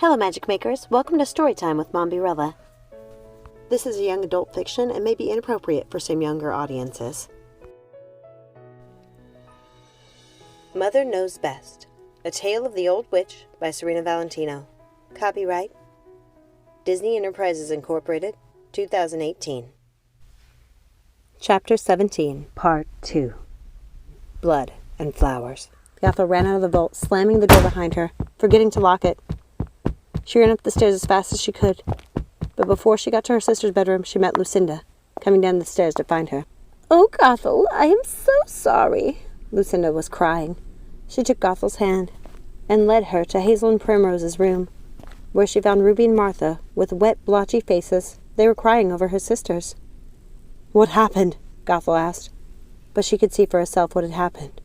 Hello Magic Makers, welcome to Storytime with Mombierella. This is a young adult fiction and may be inappropriate for some younger audiences. Mother Knows Best, A Tale of the Old Witch by Serena Valentino. Copyright Disney Enterprises Incorporated, 2018. Chapter 17, Part 2. Blood and Flowers. Gothel ran out of the vault, slamming the door behind her, forgetting to lock it. She ran up the stairs as fast as she could, but before she got to her sister's bedroom, she met Lucinda, coming down the stairs to find her. "Oh, Gothel, I am so sorry." Lucinda was crying. She took Gothel's hand and led her to Hazel and Primrose's room, where she found Ruby and Martha with wet, blotchy faces. They were crying over her sisters. "What happened?" Gothel asked, but she could see for herself what had happened.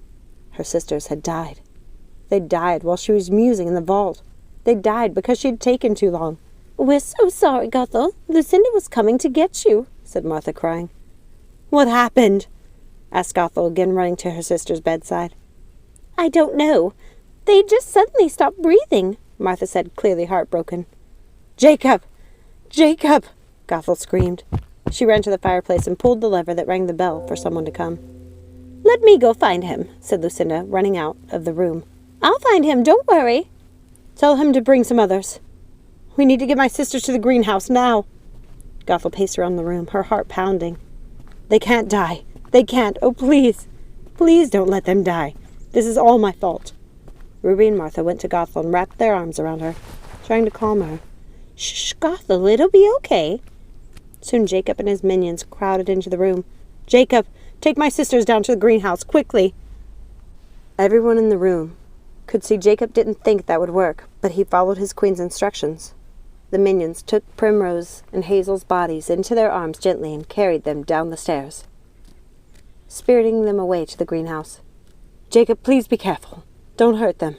Her sisters had died. They died while she was musing in the vault. They died because she had taken too long. "We're so sorry, Gothel. Lucinda was coming to get you," said Martha, crying. "What happened?" asked Gothel, again running to her sister's bedside. "I don't know. They just suddenly stopped breathing," Martha said, clearly heartbroken. "Jacob! Jacob!" Gothel screamed. She ran to the fireplace and pulled the lever that rang the bell for someone to come. "Let me go find him," said Lucinda, running out of the room. "I'll find him, don't worry." "Tell him to bring some others. We need to get my sisters to the greenhouse now." Gothel paced around the room, her heart pounding. "They can't die. They can't. Oh, please. Please don't let them die. This is all my fault." Ruby and Martha went to Gothel and wrapped their arms around her, trying to calm her. "Shh, Gothel, it'll be okay." Soon Jacob and his minions crowded into the room. "Jacob, take my sisters down to the greenhouse, quickly." Everyone in the room could see Jacob didn't think that would work, but he followed his queen's instructions. The minions took Primrose and Hazel's bodies into their arms gently and carried them down the stairs, spiriting them away to the greenhouse. "Jacob, please be careful. Don't hurt them."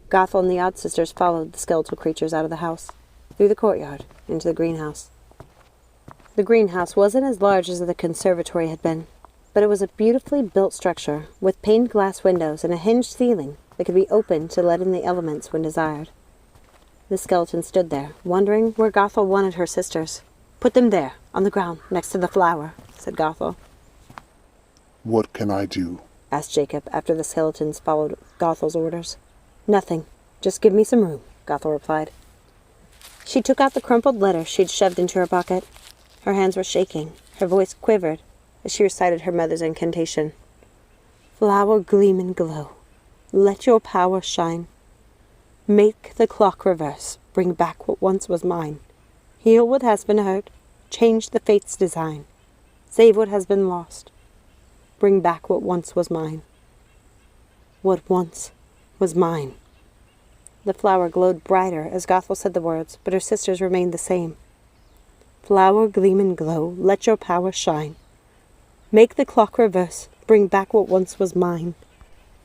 Gothel and the odd sisters followed the skeletal creatures out of the house, through the courtyard, into the greenhouse. The greenhouse wasn't as large as the conservatory had been, but it was a beautifully built structure with paned glass windows and a hinged ceiling that could be opened to let in the elements when desired. The skeleton stood there, wondering where Gothel wanted her sisters. "Put them there, on the ground, next to the flower," said Gothel. "What can I do?" asked Jacob after the skeletons followed Gothel's orders. "Nothing. Just give me some room," Gothel replied. She took out the crumpled letter she'd shoved into her pocket. Her hands were shaking. Her voice quivered as she recited her mother's incantation. "Flower gleam and glow. Let your power shine. Make the clock reverse. Bring back what once was mine. Heal what has been hurt. Change the fate's design. Save what has been lost. Bring back what once was mine. What once was mine." The flower glowed brighter as Gothel said the words, but her sisters remained the same. "Flower gleam and glow. Let your power shine. Make the clock reverse. Bring back what once was mine.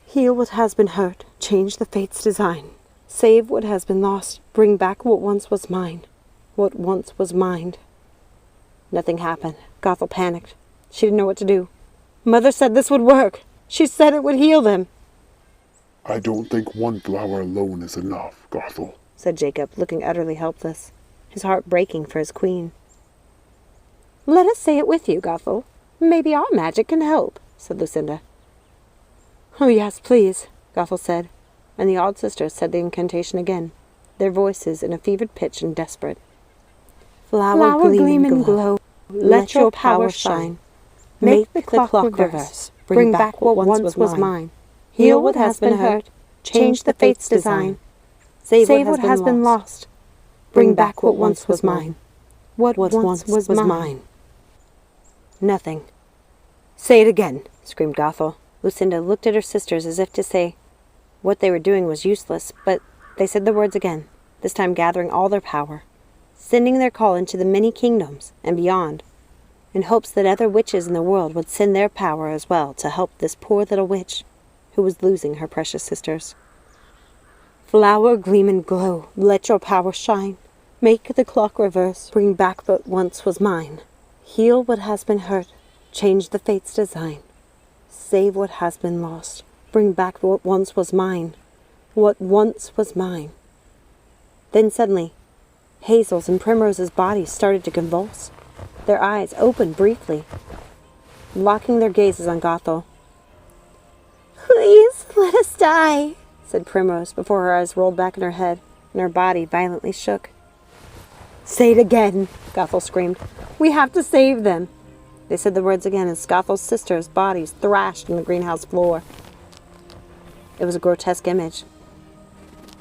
Heal what has been hurt, change the fate's design. Save what has been lost, bring back what once was mine. What once was mine." Nothing happened. Gothel panicked. She didn't know what to do. "Mother said this would work. She said it would heal them." "I don't think one flower alone is enough, Gothel," said Jacob, looking utterly helpless, his heart breaking for his queen. "Let us say it with you, Gothel. Maybe our magic can help," said Lucinda. "Oh, yes, please," Gothel said, and the odd sisters said the incantation again, their voices in a fevered pitch and desperate. "Flower gleam and glow. Let your power shine. Make the clock reverse. Bring back what once was mine. Heal what has been hurt. Change the fate's design. Save what has been lost. Bring back what once was mine. What once was mine." Nothing. "Say it again," screamed Gothel. Lucinda looked at her sisters as if to say what they were doing was useless, but they said the words again, this time gathering all their power, sending their call into the many kingdoms and beyond, in hopes that other witches in the world would send their power as well to help this poor little witch who was losing her precious sisters. "Flower gleam and glow, let your power shine. Make the clock reverse, bring back what once was mine. Heal what has been hurt, change the fate's design. Save what has been lost. Bring back what once was mine. What once was mine." Then suddenly, Hazel's and Primrose's bodies started to convulse. Their eyes opened briefly, locking their gazes on Gothel. "Please, let us die," said Primrose before her eyes rolled back in her head and her body violently shook. "Say it again," Gothel screamed. "We have to save them." They said the words again as Gothel's sisters' bodies thrashed on the greenhouse floor. It was a grotesque image.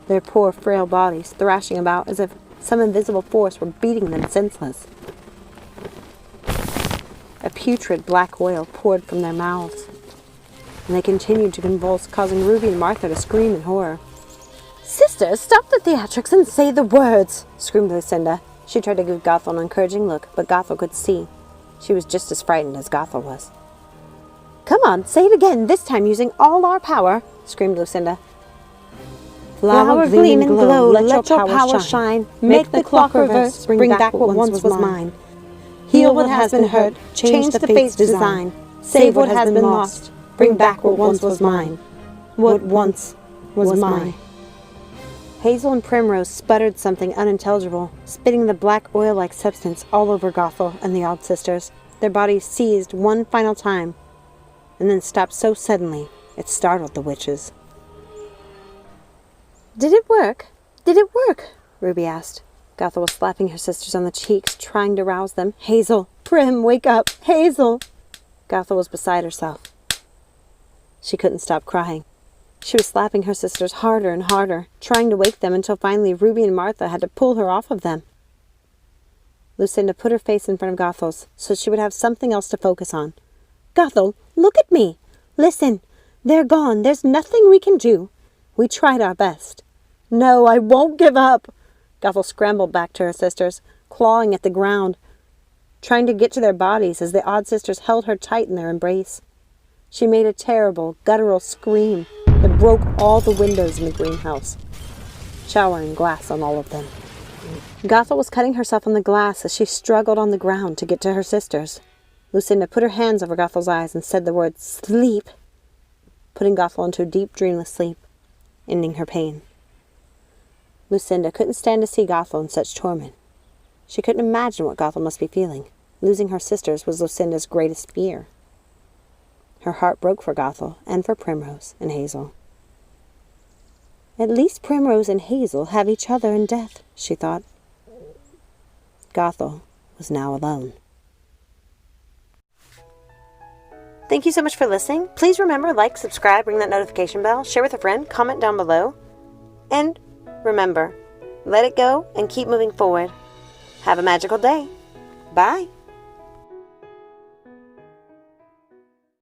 Their poor, frail bodies thrashing about as if some invisible force were beating them senseless. A putrid black oil poured from their mouths, and they continued to convulse, causing Ruby and Martha to scream in horror. "Sisters, stop the theatrics and say the words!" screamed Lucinda. She tried to give Gothel an encouraging look, but Gothel could see she was just as frightened as Gothel was. "Come on, say it again, this time using all our power," screamed Lucinda. "Flower, gleam, and glow, let your power shine. Make the clock reverse, bring back what once was mine. Heal what has been hurt, change the fate's design. Save what has been lost, bring back what once was mine. What once was mine." Hazel and Primrose sputtered something unintelligible, spitting the black oil-like substance all over Gothel and the odd sisters. Their bodies seized one final time, and then stopped so suddenly it startled the witches. "Did it work? Did it work?" Ruby asked. Gothel was slapping her sisters on the cheeks, trying to rouse them. "Hazel! Prim, wake up! Hazel!" Gothel was beside herself. She couldn't stop crying. She was slapping her sisters harder and harder, trying to wake them until finally Ruby and Martha had to pull her off of them. Lucinda put her face in front of Gothel's so she would have something else to focus on. "Gothel, look at me! Listen, they're gone. There's nothing we can do. We tried our best." "No, I won't give up!" Gothel scrambled back to her sisters, clawing at the ground, trying to get to their bodies as the odd sisters held her tight in their embrace. She made a terrible, guttural scream that broke all the windows in the greenhouse, showering glass on all of them. Gothel was cutting herself on the glass as she struggled on the ground to get to her sisters. Lucinda put her hands over Gothel's eyes and said the word "sleep," putting Gothel into a deep, dreamless sleep, ending her pain. Lucinda couldn't stand to see Gothel in such torment. She couldn't imagine what Gothel must be feeling. Losing her sisters was Lucinda's greatest fear. Her heart broke for Gothel and for Primrose and Hazel. "At least Primrose and Hazel have each other in death," she thought. Gothel was now alone. Thank you so much for listening. Please remember, like, subscribe, ring that notification bell, share with a friend, comment down below. And remember, let it go and keep moving forward. Have a magical day. Bye.